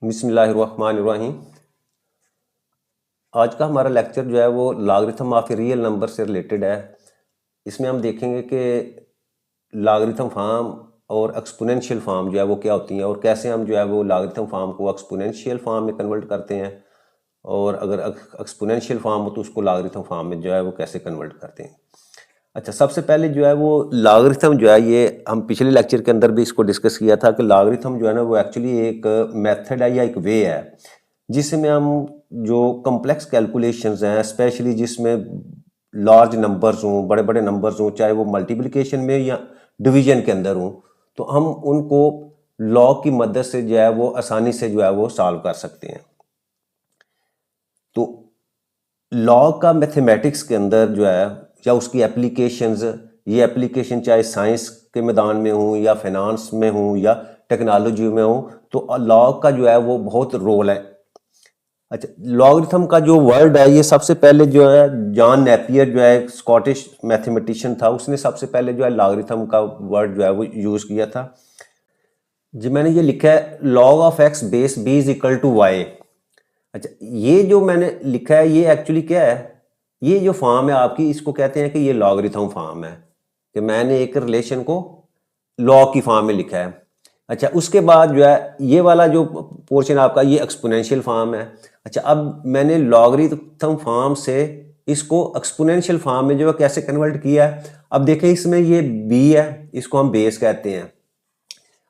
बिस्मिल्लाहिर्रहमानिर्रहीम। आज का हमारा लेक्चर जो है वो लॉगरिथम ऑफ रियल नंबर से रिलेटेड है। इसमें हम देखेंगे कि लॉगरिथम फॉर्म और एक्सपोनेंशियल फॉर्म जो है वो क्या होती हैं और कैसे हम जो है वो लॉगरिथम फॉर्म को एक्सपोनेंशियल फॉर्म में कन्वर्ट करते हैं, और अगर एक्सपोनेंशियल फॉर्म हो तो उसको लॉगरिथम फॉर्म में जो है वो कैसे कन्वर्ट करते हैं। अच्छा, सबसे पहले जो है वो लॉगरिथम जो है, ये हम पिछले लेक्चर के अंदर भी इसको डिस्कस किया था कि लॉगरिथम जो है ना वो एक्चुअली एक मेथड है या एक वे है जिसमें हम जो कॉम्प्लेक्स कैलकुलेशंस हैं, स्पेशली जिसमें लार्ज नंबर्स हों, बड़े बड़े नंबर्स हों, चाहे वो मल्टीप्लिकेशन में या डिवीजन के अंदर हों, तो हम उनको लॉ की मदद से जो है वो आसानी से जो है वो सॉल्व कर सकते हैं। तो लॉ का मैथमेटिक्स के अंदर जो है या उसकी एप्लीकेशंस, ये एप्लीकेशन चाहे साइंस के मैदान में हो या फाइनेंस में हो या टेक्नोलॉजी में हो, तो लॉ का जो है वो बहुत रोल है। अच्छा, लॉगरिथम का जो वर्ड है ये सबसे पहले जो है जॉन नेपियर जो है स्कॉटिश मैथमेटिशियन था, उसने सबसे पहले जो है लॉगरिथम का वर्ड जो है वो यूज किया था। जी, मैंने ये लिखा है log of X base B is equal to Y. अच्छा, ये जो मैंने लिखा है ये एक्चुअली क्या है, ये जो फॉर्म है आपकी, इसको कहते हैं कि ये लॉगरिथम फॉर्म है, कि मैंने एक रिलेशन को लॉ की फॉर्म में लिखा है। अच्छा, उसके बाद जो है ये वाला जो पोर्शन आपका ये एक्सपोनेंशियल फॉर्म है। अच्छा, अब मैंने लॉगरिथम फॉर्म से इसको एक्सपोनेंशियल फॉर्म में जो है कैसे कन्वर्ट किया है। अब देखें, इसमें ये बी है, इसको हम बेस कहते हैं।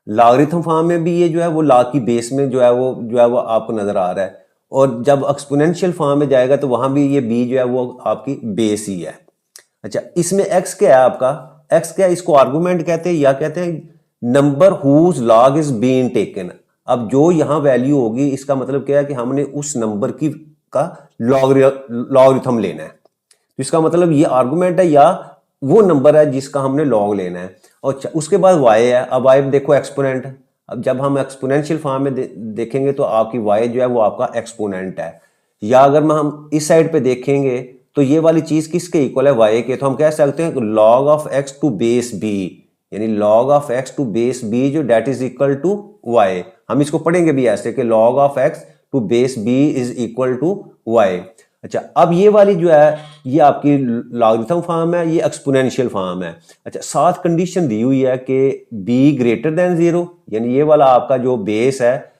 लॉगरिथम फॉर्म में भी ये जो है वो लॉ की बेस में जो है वो आपको नजर आ रहा है, और जब एक्सपोनेंशियल फॉर्म में जाएगा तो वहां भी ये बी जो है वो आपकी बेस ही है। अच्छा, इसमें एक्स क्या है आपका, एक्स क्या है, इसको आर्गुमेंट कहते हैं या कहते हैं number whose log is being taken. अब जो यहां वैल्यू होगी इसका मतलब क्या है कि हमने उस नंबर की का लॉगरिथम लेना है। तो इसका मतलब ये आर्गुमेंट है या वो नंबर है जिसका हमने लॉग लेना है। और उसके बाद वाई है। अब वाई देखो एक्सपोनेंट। अब जब हम एक्सपोनेंशियल फॉर्म में देखेंगे तो आपकी वाई जो है वो आपका एक्सपोनेंट है। या अगर हम इस साइड पे देखेंगे तो ये वाली चीज किसके इक्वल है, वाई के। तो हम कह सकते हैं log of x to base b, यानी log of x to base b जो that is equal to y. हम इसको पढ़ेंगे भी ऐसे कि log of x to base B is equal to Y. अच्छा, अब ये वाली जो है ये आपकी लॉगरिथम फॉर्म है, ये एक्सपोनेंशियल फॉर्म है। अच्छा, साथ कंडीशन दी हुई है कि b ग्रेटर देन जीरो, यानी ये वाला आपका जो बेस है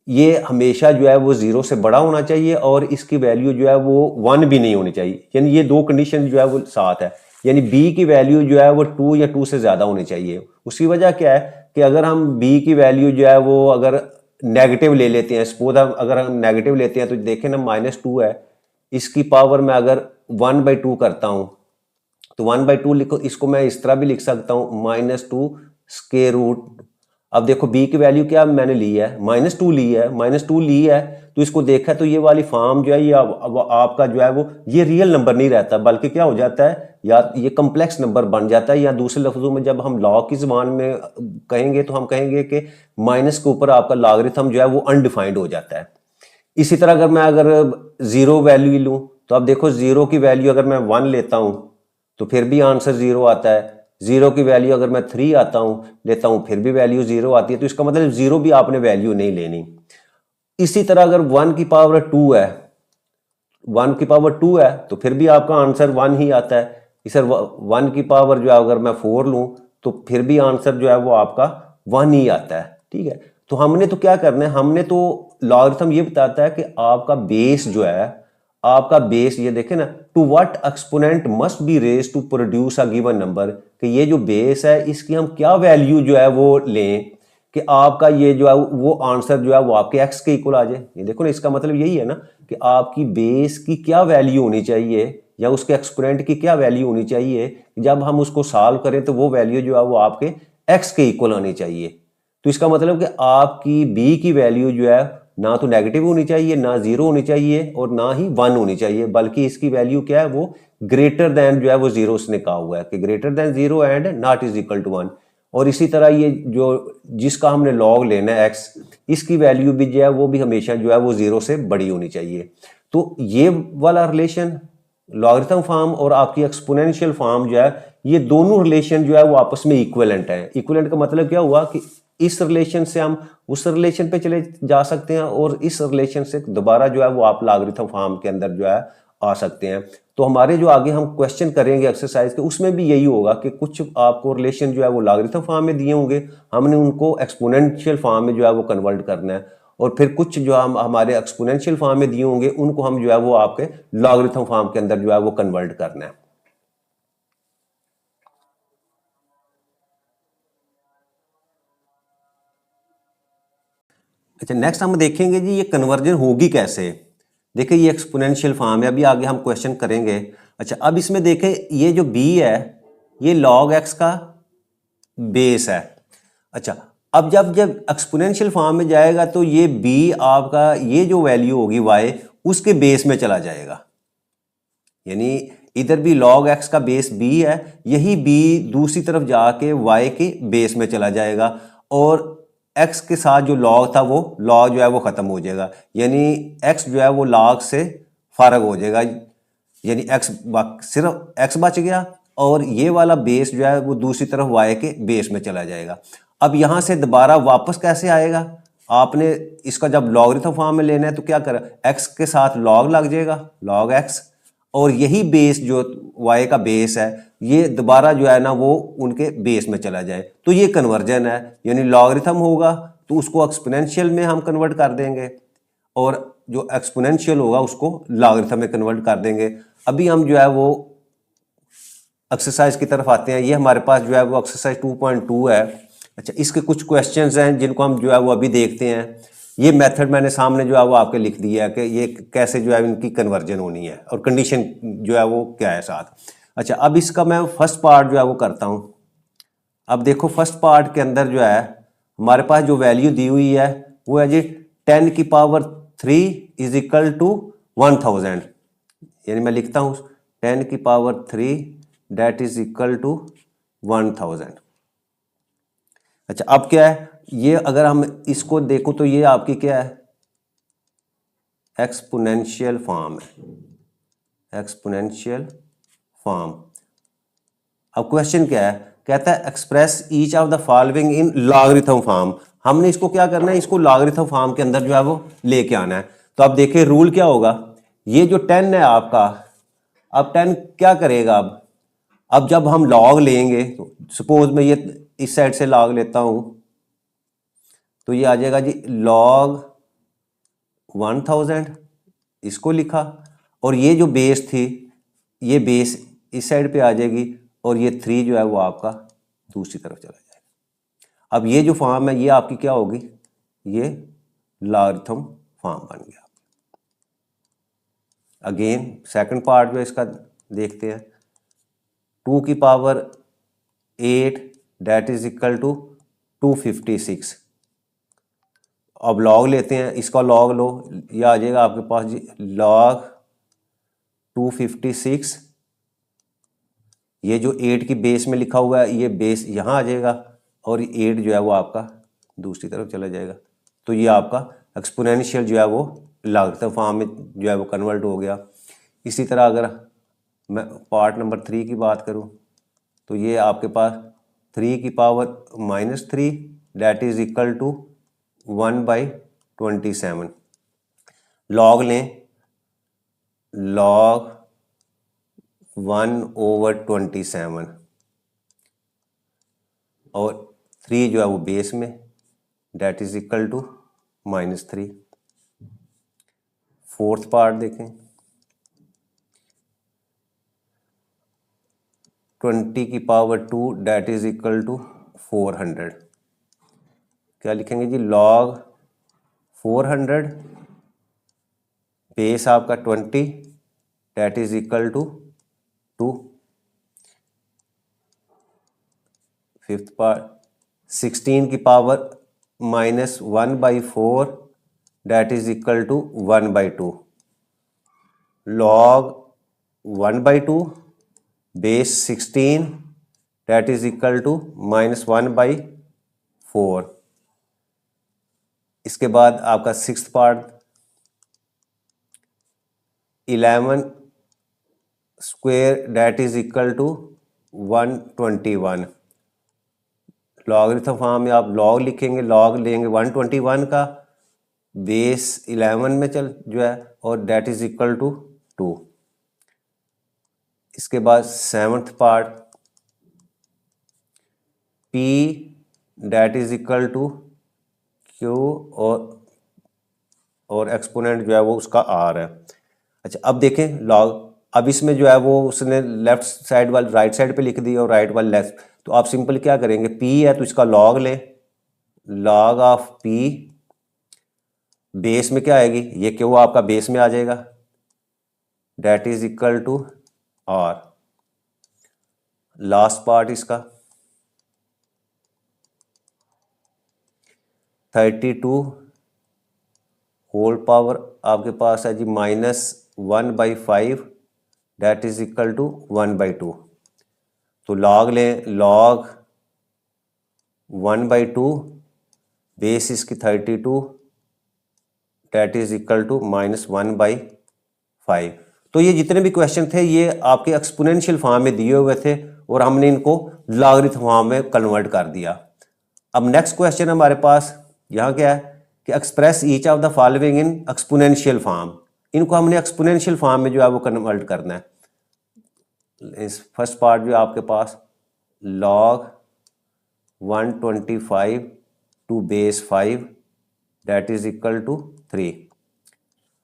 ये हमेशा जो है वो जीरो से बड़ा होना चाहिए और इसकी वैल्यू जो है वो वन भी नहीं होनी चाहिए। यानी ये दो कंडीशन जो है वो साथ है, यानी b की वैल्यू जो है वो टू या टू से ज्यादा होनी चाहिए। उसकी वजह क्या है कि अगर हम b की वैल्यू जो है वो अगर नेगेटिव ले लेते हैं, सपोज अगर हम नेगेटिव लेते हैं तो देखें ना -2 है, इसकी पावर में अगर 1/2 करता हूं तो 1/2 लिखो, इसको मैं इस तरह भी लिख सकता हूं -2 स्क्वायर रूट। अब देखो b की वैल्यू क्या मैंने ली है, -2 ली है, -2 ली है, तो इसको देखा तो ये वाली फॉर्म जो है ये आपका जो है वो ये रियल नंबर नहीं रहता, बल्कि क्या हो जाता है, या ये कम्प्लेक्स नंबर बन जाता है। या दूसरे लफ्जों में जब हम लॉ की जुबान में कहेंगे तो हम कहेंगे कि माइनस के ऊपर आपका लॉगरिथम जो है वो अनडिफाइंड हो जाता है। इसी तरह अगर जीरो वैल्यू लूं तो अब देखो जीरो की वैल्यू अगर मैं 1 लेता हूं तो फिर भी आंसर जीरो आता है। जीरो की वैल्यू अगर मैं 3 लेता हूं फिर भी वैल्यू जीरो आती है। तो इसका मतलब जीरो भी आपने वैल्यू नहीं लेनी। इसी तरह अगर 1 की पावर 2 है, 1 की पावर 2 है तो फिर भी आपका आंसर 1 ही आता है। सर 1 की पावर जो है अगर मैं 4 लूं तो फिर भी आंसर जो है वो आपका 1 ही आता है। ठीक है, तो हमने तो क्या करना है, हमने तो लॉगरिथम ये बताता है कि आपका बेस जो है, आपका बेस ये देखे ना, to what exponent must be raise to produce a given number, कि ये जो बेस है इसकी हम क्या वैल्यू जो है वो लें कि आपका ये जो है वो आंसर जो है वो आपके एक्स के इक्वल आ जाए। ये देखो ना, इसका मतलब यही है ना कि आपकी बेस की क्या वैल्यू होनी चाहिए या उसके एक्सपोनेंट की क्या वैल्यू होनी चाहिए, जब हम उसको सॉल्व करें तो वो वैल्यू जो है वो आपके एक्स के इक्वल आनी चाहिए। तो इसका मतलब कि आपकी बी की वैल्यू जो है ना तो नेगेटिव होनी चाहिए, ना जीरो होनी चाहिए और ना ही 1 होनी चाहिए, बल्कि इसकी वैल्यू क्या है, वो ग्रेटर देन जो है वो जीरो उसने कहा हुआ है कि greater than zero and not is equal to 1। और इसी तरह ये जो जिसका हमने लॉग लेना है एक्स, इसकी वैल्यू भी जो है वो भी हमेशा जो है वो जीरो से बड़ी होनी चाहिए। तो ये वाला रिलेशन लॉगरिथम फॉर्म और आपकी एक्सपोनेंशियल फॉर्म जो है, ये दोनों रिलेशन जो है वो आपस में इक्विवेलेंट है। इक्विवेलेंट का मतलब क्या हुआ कि इस रिलेशन से हम उस रिलेशन पे चले जा सकते हैं और इस रिलेशन से दोबारा जो है वो आप लॉगरिथम फॉर्म के अंदर जो है आ सकते हैं। तो हमारे जो आगे हम क्वेश्चन करेंगे एक्सरसाइज के उसमें भी यही होगा कि कुछ आपको रिलेशन जो है वो लॉगरिथम फॉर्म में दिए होंगे, हमने उनको एक्सपोनेंशियल फॉर्म में जो है वो कन्वर्ट करना है, और फिर कुछ जो हम हमारे एक्सपोनेंशियल फॉर्म में दिए होंगे उनको हम जो है वो आपके लॉगरिथम फॉर्म के अंदर जो है वो कन्वर्ट करना है। अच्छा, नेक्स्ट हम देखेंगे जी ये कन्वर्जन होगी कैसे। देखिए ये एक्सपोनेंशियल फॉर्म है, अभी आगे हम क्वेश्चन करेंगे। अच्छा, अब इसमें देखें ये जो b है ये log x का बेस है। अच्छा, अब जब जब एक्सपोनेंशियल फॉर्म में जाएगा तो ये b आपका ये जो वैल्यू होगी y उसके बेस में चला जाएगा, यानी इधर भी log x का बेस b है, यही b दूसरी तरफ जाके y के बेस में चला जाएगा और x के साथ जो log था वो log जो है वो खत्म हो जाएगा, यानी x जो है वो log से फारग हो जाएगा, यानी सिर्फ x बच गया और ये वाला बेस जो है वो दूसरी तरफ y के बेस में चला जाएगा। अब यहां से दोबारा वापस कैसे आएगा, आपने इसका जब लॉगरिथम फॉर्म में लेना है तो क्या करें, x के साथ log लग जाएगा log x, और यही बेस जो y का बेस है ये दोबारा जो है ना वो उनके बेस में चला जाए, तो ये कन्वर्जन है, यानी लॉगरिथम होगा तो उसको एक्सपोनेंशियल में हम कन्वर्ट कर देंगे और जो एक्सपोनेंशियल होगा उसको लॉगरिथम में कन्वर्ट कर देंगे। अभी हम जो है वो एक्सरसाइज की तरफ आते हैं, ये हमारे पास जो है वो एक्सरसाइज 2.2 है। अच्छा, इसके कुछ क्वेश्चंस हैं जिनको हम जो है वो अभी देखते हैं। ये मेथड मैंने सामने जो है वो आपके लिख दिया है कि ये कैसे जो है इनकी कन्वर्जन होनी है और कंडीशन जो है वो क्या है साथ। अच्छा, अब इसका मैं फर्स्ट पार्ट जो है वो करता हूँ। अब देखो फर्स्ट पार्ट के अंदर जो है हमारे पास जो वैल्यू दी हुई है वो है जी 10⁻³ इज इक्वल टू 1000, यानी मैं लिखता हूँ 10⁻³ डेट इज इक्वल टू 1000। अच्छा, अब क्या है, ये अगर हम इसको देखो तो ये आपकी क्या है, एक्सपोनेंशियल फॉर्म है, एक्सपोनेंशियल फॉर्म। अब क्वेश्चन क्या है, कहता है express each of the following in logarithm form. हमने इसको क्या करना है, इसको लॉगरिथम फॉर्म के अंदर जो है वो लेके आना है। तो अब देखिए रूल क्या होगा, ये जो 10 है आपका, अब 10 क्या करेगा, अब जब हम लॉग लेंगे तो सपोज मैं ये इस साइड से लॉग लेता हूं तो ये आ जाएगा जी log 1000, इसको लिखा, और ये जो बेस थी ये बेस इस साइड पे आ जाएगी और ये 3 जो है वो आपका दूसरी तरफ चला जाएगा। अब ये जो फॉर्म है ये आपकी क्या होगी, ये लॉगरिथम फॉर्म बन गया। अगेन सेकंड पार्ट जो इसका देखते हैं, 2⁸ डेट इज इक्वल टू 256। अब लॉग लेते हैं, इसका लॉग लो, ये आ जाएगा आपके पास जी log 256, ये जो 8 की बेस में लिखा हुआ है ये बेस यहाँ आ जाएगा और 8 जो है वो आपका दूसरी तरफ चला जाएगा, तो ये आपका एक्सपोनेंशियल जो है वो लॉगरिथम फॉर्म में जो है वो कन्वर्ट हो गया। इसी तरह अगर मैं पार्ट नंबर 3 की बात करूँ तो ये आपके पास 3⁻³ डेट इज इक्वल टू 1/27। लॉग लें, log 1/27 और 3 जो है वो बेस में that is equal to -3। Fourth part देखें, 20⁻² डेट इज इक्वल टू 400। क्या लिखेंगे जी, log 400 बेस आपका 20 that is equal to 2। Fifth part 16⁻⁻1/4 that is equal to 1/2। log 1/2 base 16 that is equal to -1/4। इसके बाद आपका sixth part 11 square that is equal to 121। Logarithm form में आप log लिखेंगे, log लेंगे 121 का, बेस 11 में चल जो है, और डेट इज इक्वल टू 2। इसके बाद 7th part, P that is equal to Q, और एक्सपोनेंट जो है वो उसका R है। अच्छा अब देखें लॉग, अब इसमें जो है वो उसने लेफ्ट साइड वाले राइट साइड पे लिख दी और राइट वाले लेफ्ट, तो आप सिंपल क्या करेंगे, P है तो इसका लॉग लें, लॉग ऑफ P, बेस में क्या आएगी, ये Q आपका बेस में आ जाएगा, that is equal to R। Last part इसका 32 होल पावर आपके पास है जी -1/5, डेट इज इक्वल टू 1/2। तो लॉग लें, लॉग 1/2, बेस इसकी 32, डेट इज इक्वल टू -1/5। तो ये जितने भी क्वेश्चन थे ये आपके एक्सपोनेंशियल फॉर्म में दिए हुए थे और हमने इनको लॉगरिथम फॉर्म में कन्वर्ट कर दिया। अब नेक्स्ट क्वेश्चन हमारे पास यहाँ क्या है कि express each of the following in exponential form, इनको हमने एक्सपोनेंशियल फॉर्म में जो है वो कन्वर्ट करना है। इस फर्स्ट पार्ट जो आपके पास log 125 to base 5, that is equal to 3।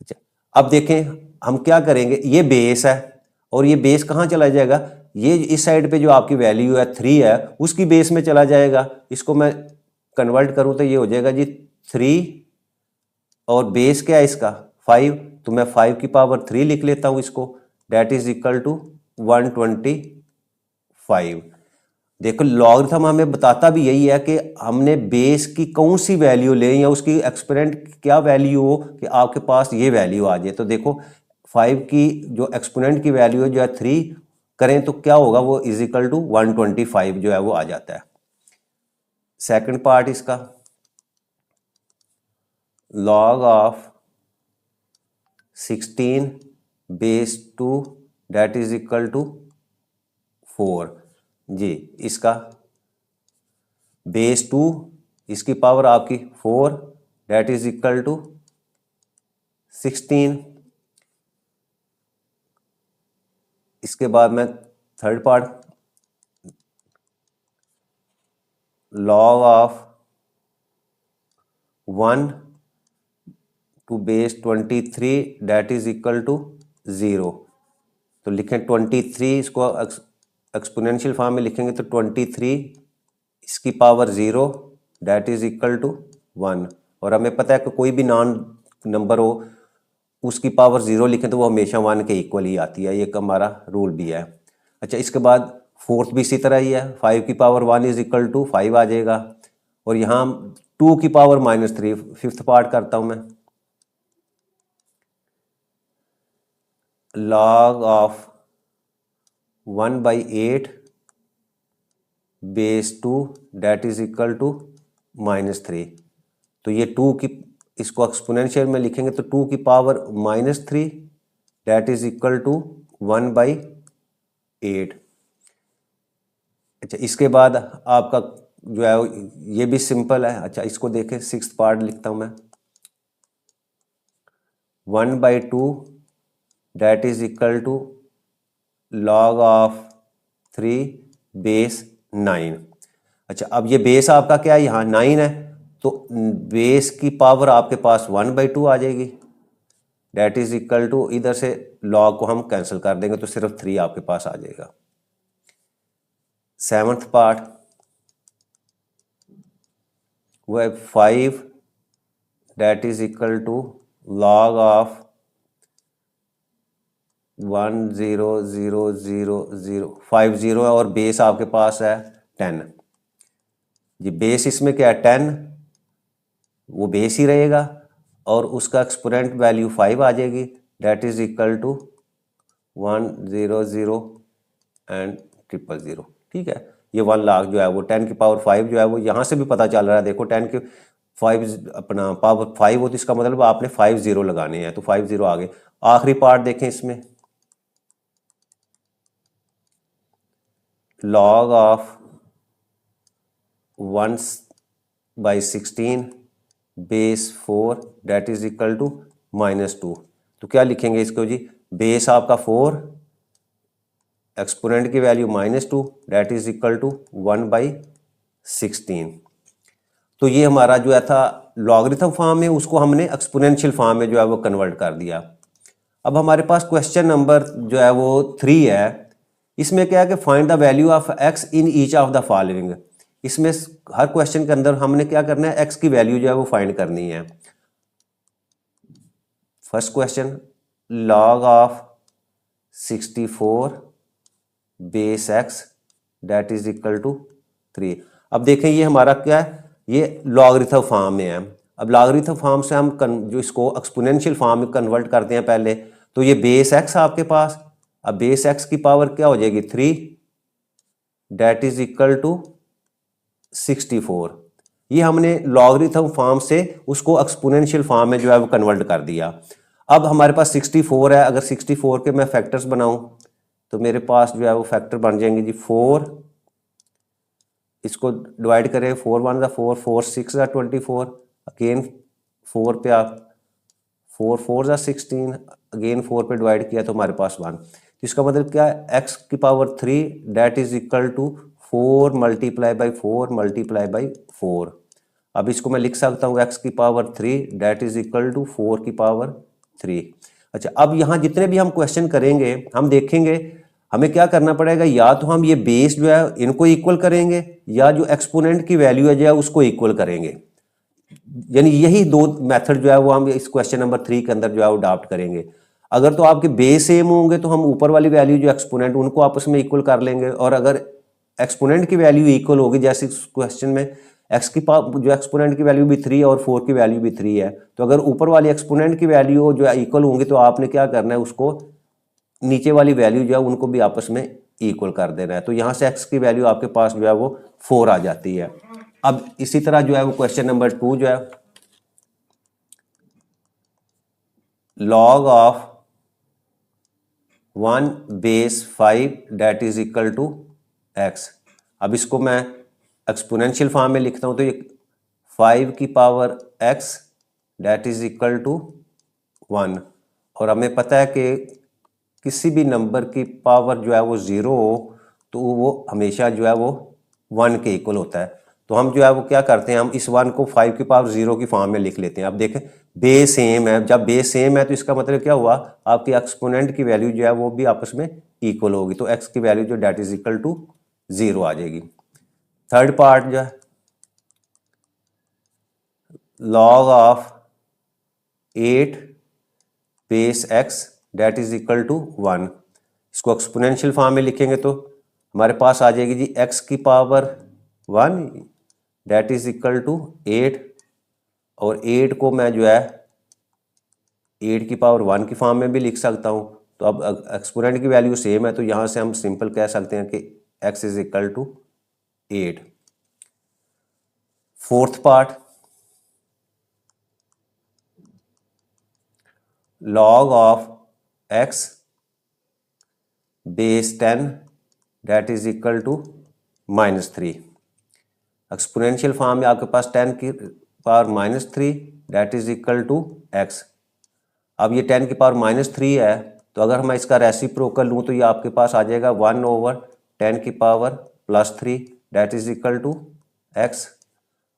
अच्छा अब देखें हम क्या करेंगे, ये बेस है और ये बेस कहाँ चला जाएगा, ये इस साइड पे जो आपकी वैल्यू है 3 है उसकी बेस में चला जाएगा। इसको मैं कन्वर्ट करूं तो ये हो जाएगा जी 3, और बेस क्या है इसका 5, तो मैं 5 की पावर 3 लिख लेता हूं इसको, डेट इज इक्वल टू 125। देखो लॉगरिथम हमें बताता भी यही है कि हमने बेस की कौन सी वैल्यू लें या उसकी एक्सपोनेंट क्या वैल्यू हो कि आपके पास ये वैल्यू आ जाए। तो देखो 5 की जो एक्सपोनेंट की वैल्यू है जो है 3 करें तो क्या होगा, वो इज इक्वल टू 125 जो है वो आ जाता है। सेकंड पार्ट इसका log of 16 base 2, that is equal to 4 जी। इसका बेस 2, इसकी पावर आपकी 4, डेट इज इक्वल टू 16। इसके बाद में third part log of 1 to base 23, that is equal to 0। तो लिखें 23, इसको एक्सपोनेंशियल फॉर्म में लिखेंगे तो 23 इसकी power 0, that is equal to 1। और हमें पता है कि कोई भी नॉन नंबर हो उसकी पावर 0 लिखें तो वो हमेशा 1 के इक्वल ही आती है, ये हमारा रूल भी है। अच्छा इसके बाद फोर्थ भी इसी तरह ही है, 5 की पावर 1 इज इक्वल टू 5 आ जाएगा, और यहाँ 2 की पावर -3, फिफ्थ पार्ट करता हूँ मैं, log of 1/8 base 2, that is equal to -3। तो ये 2 की, इसको एक्सपोनेंशियल में लिखेंगे तो 2 की power -3, that is equal to 1/8। अच्छा इसके बाद आपका जो है ये भी सिंपल है। अच्छा इसको देखें, सिक्स्थ पार्ट लिखता हूं मैं, 1/2 that is equal to log of 3 base 9। अच्छा अब ये बेस आपका क्या है, यहाँ 9 है, तो बेस की पावर आपके पास 1/2 आ जाएगी, डेट इज इक्वल टू, इधर से log को हम कैंसिल कर देंगे तो सिर्फ 3 आपके पास आ जाएगा। सेवंथ पार्ट वो है 5 that is equal to log of 1,0,0,0,50 है और बेस आपके पास है 10 जी। बेस इसमें क्या है 10, वो बेस ही रहेगा और उसका एक्सपोनेंट वैल्यू 5 आ जाएगी, that is equal to 1,0,0 and 0,000। ठीक है, ये 1 लाख जो है वो 10 की पावर 5 जो है वो यहाँ से भी पता चल रहा है। देखो 10 के 5 अपना पावर 5 हो तो इसका मतलब आपने 5 0 लगाने हैं, तो 5 0 आ गए। आखिरी पार्ट देखें इसमें, log of 1/16 base 4 that is equal to -2। तो क्या लिखेंगे इसको जी, बेस आपका 4, एक्सपोनेंट की value -2 that is equal to 1/16। तो ये हमारा जो है था लॉगरिथम फॉर्म में, उसको हमने एक्सपोनेंशियल फॉर्म में जो है वो कन्वर्ट कर दिया। अब हमारे पास क्वेश्चन नंबर जो है वो 3 है। इसमें क्या है कि find the value of x in each of the following. इसमें हर क्वेश्चन के अंदर हमने क्या करना है, एक्स की वैल्यू जो है वो फाइंड करनी है। First question, log of 64 base X that is equal to 3। अब देखें ये हमारा क्या है, ये लॉगरिथम फॉर्म में है। अब लॉगरिथम फॉर्म से हम जो इसको एक्सपोनेंशियल फॉर्म में कन्वर्ट करते हैं पहले, तो ये बेस एक्स आपके पास, अब बेस एक्स की पावर क्या हो जाएगी 3 डेट इज इक्वल टू 64। ये हमने लॉगरिथम फॉर्म से उसको एक्सपोनेंशियल फॉर्म में जो है वो कन्वर्ट कर दिया। अब हमारे पास 64 है, अगर 64 के मैं फैक्टर्स बनाऊं तो मेरे पास जो है वो फैक्टर बन जाएंगे जी 4, इसको डिवाइड करें 4 1 4, 4 6 24, अगेन 4 पे आप 4 4 16, अगेन 4 पे डिवाइड किया तो हमारे पास 1। तो इसका मतलब क्या है, एक्स की power 3 that is equal to 4 multiply by 4 multiply by 4। अब इसको मैं लिख सकता हूँ एक्स की power 3 that is equal to 4 की पावर 3। अच्छा, अब यहाँ जितने भी हम क्वेश्चन करेंगे हम देखेंगे हमें क्या करना पड़ेगा, या तो हम ये बेस जो है इनको इक्वल करेंगे, या जो एक्सपोनेंट की वैल्यू है जो है उसको इक्वल करेंगे। यानी यही दो मेथड जो है वो हम इस क्वेश्चन नंबर 3 के अंदर जो है वो अडॉप्ट करेंगे। अगर तो आपके बेस सेम होंगे तो हम ऊपर वाली वैल्यू जो एक्सपोनेंट उनको आपस में इक्वल कर लेंगे, और अगर एक्सपोनेंट की वैल्यू इक्वल होगी, जैसे इस क्वेश्चन में एक्स की जो एक्सपोनेंट की वैल्यू भी 3 और 4 की वैल्यू भी 3 है, तो अगर ऊपर वाली एक्सपोनेंट की वैल्यू जो है इक्वल होंगी तो आपने क्या करना है, उसको नीचे वाली वैल्यू जो है उनको भी आपस में इक्वल कर देना है। तो यहाँ से एक्स की वैल्यू आपके पास जो है वो 4 आ जाती है। अब इसी तरह जो है वो क्वेश्चन नंबर 2 जो है, log of 1 base 5 that is equal to X. अब इसको मैं एक्सपोनेंशियल फॉर्म में लिखता हूं तो ये 5 की power X that is equal to 1। और हमें पता है कि किसी भी नंबर की पावर जो है वो 0 हो तो वो हमेशा जो है वो 1 के इक्वल होता है। तो हम जो है वो क्या करते हैं, हम इस 1 को 5 की पावर 0 की फॉर्म में लिख लेते हैं। अब देखें बेस सेम है, जब बेस सेम है तो इसका मतलब क्या हुआ, आपकी एक्सपोनेंट की वैल्यू जो है वो भी आपस में इक्वल होगी, तो एक्स की वैल्यू जो डेट इज इक्वल टू 0 आ जाएगी। थर्ड पार्ट जो है, log of 8 base X that is equal to 1। इसको एक्सपोनेंशियल फॉर्म में लिखेंगे तो हमारे पास आ जाएगी जी एक्स की power 1 that is equal to 8, और 8 को मैं जो है 8 की पावर 1 की फॉर्म में भी लिख सकता हूँ। तो अब एक्सपोनेंट की वैल्यू सेम है तो यहाँ से हम सिंपल कह सकते हैं कि X is equal to 8। Fourth part, log of X base 10 that is equal to -3। Exponential form में आपके पास 10 की power -3 that is equal to X. अब ये 10 की पावर -3 है, तो अगर मैं इसका रेसिप्रोकल लूँ तो ये आपके पास आ जाएगा 1/10 की power +3 that is equal to X.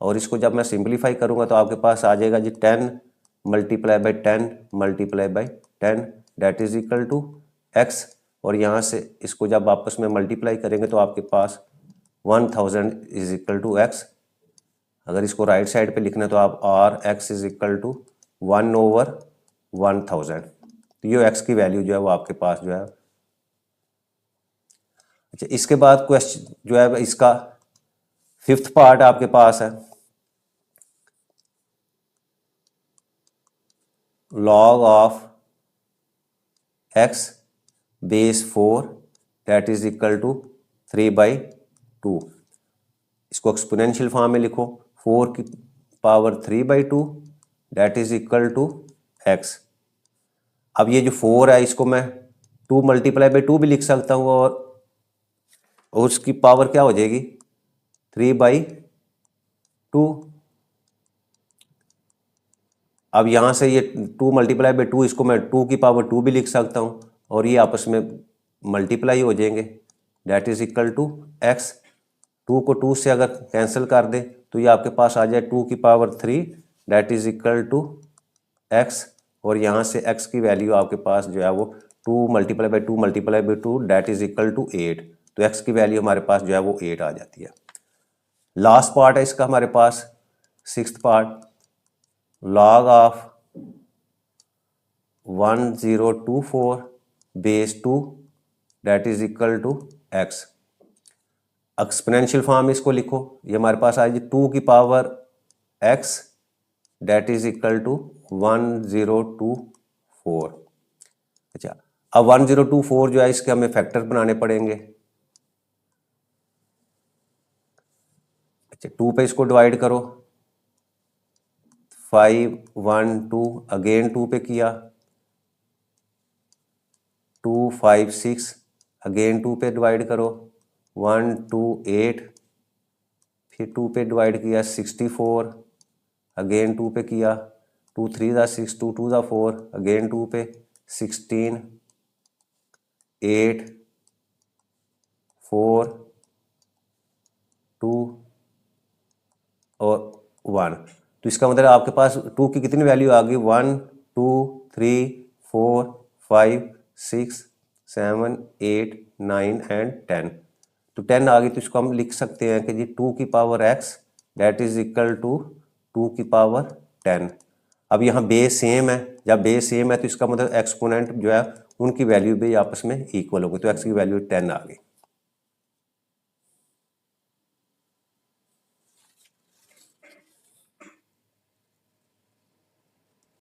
और इसको जब मैं सिंप्लीफाई करूँगा तो आपके पास आ जाएगा जी 10 multiply by 10 multiply by 10 that is equal to X. और यहाँ से इसको जब आपस में मल्टीप्लाई करेंगे तो आपके पास 1000 इज इक्वल टू एक्स। अगर इसको राइट साइड पे लिखना है तो आप or X is equal to 1/1000। तो ये एक्स की वैल्यू जो है वो आपके पास जो है। अच्छा, इसके बाद क्वेश्चन जो है इसका फिफ्थ पार्ट आपके पास है, log of X base 4 that is equal to 3/2। इसको एक्सपोनेंशियल फॉर्म में लिखो, 4 की power 3/2 that is equal to X. अब ये जो 4 है इसको मैं 2 मल्टीप्लाई बाई 2 भी लिख सकता हूँ, और उसकी पावर क्या हो जाएगी 3/2। 2। अब यहाँ से ये 2 मल्टीप्लाई बाई 2, इसको मैं 2 की पावर 2 भी लिख सकता हूँ और ये आपस में मल्टीप्लाई हो जाएंगे, that is equal to X. 2 को 2 से अगर कैंसिल कर दे तो ये आपके पास आ जाए 2 की power 3, that is equal to X. और यहाँ से x की वैल्यू आपके पास जो है वो 2 multiply by 2 multiply by 2 that is equal to 8। तो x की वैल्यू हमारे पास जो है वो 8 आ जाती है। लास्ट पार्ट है इसका हमारे पास, sixth part, log of 1024 base 2 that is equal to x. Exponential form इसको लिखो, ये हमारे पास आ जाए 2 की power x that is equal to 1024। अच्छा, अब 1024 जो है इसके हमें फैक्टर बनाने पड़ेंगे। अच्छा, 2 पे इसको डिवाइड करो, 5 1 2, अगेन 2 पे किया, 2 5 6, अगेन 2 पे डिवाइड करो, 1 2 8, फिर 2 पे डिवाइड किया 64, अगेन 2 पे किया, 2 3 दा 6, 2 2 दा 4, अगेन 2 पे 16 8 4 2 और 1। तो इसका मतलब आपके पास 2 की कितनी वैल्यू आ गई, 1 2 3 4 5 6 7 8 9 एंड 10। तो 10 आ गई, तो इसको हम लिख सकते हैं कि जी 2 की power x that is equal to 2 की पावर 10। अब यहाँ बेस सेम है, जब बेस सेम है तो इसका मतलब एक्सपोनेंट जो है उनकी वैल्यू भी आपस में इक्वल होगी, तो x की वैल्यू 10 आ गई।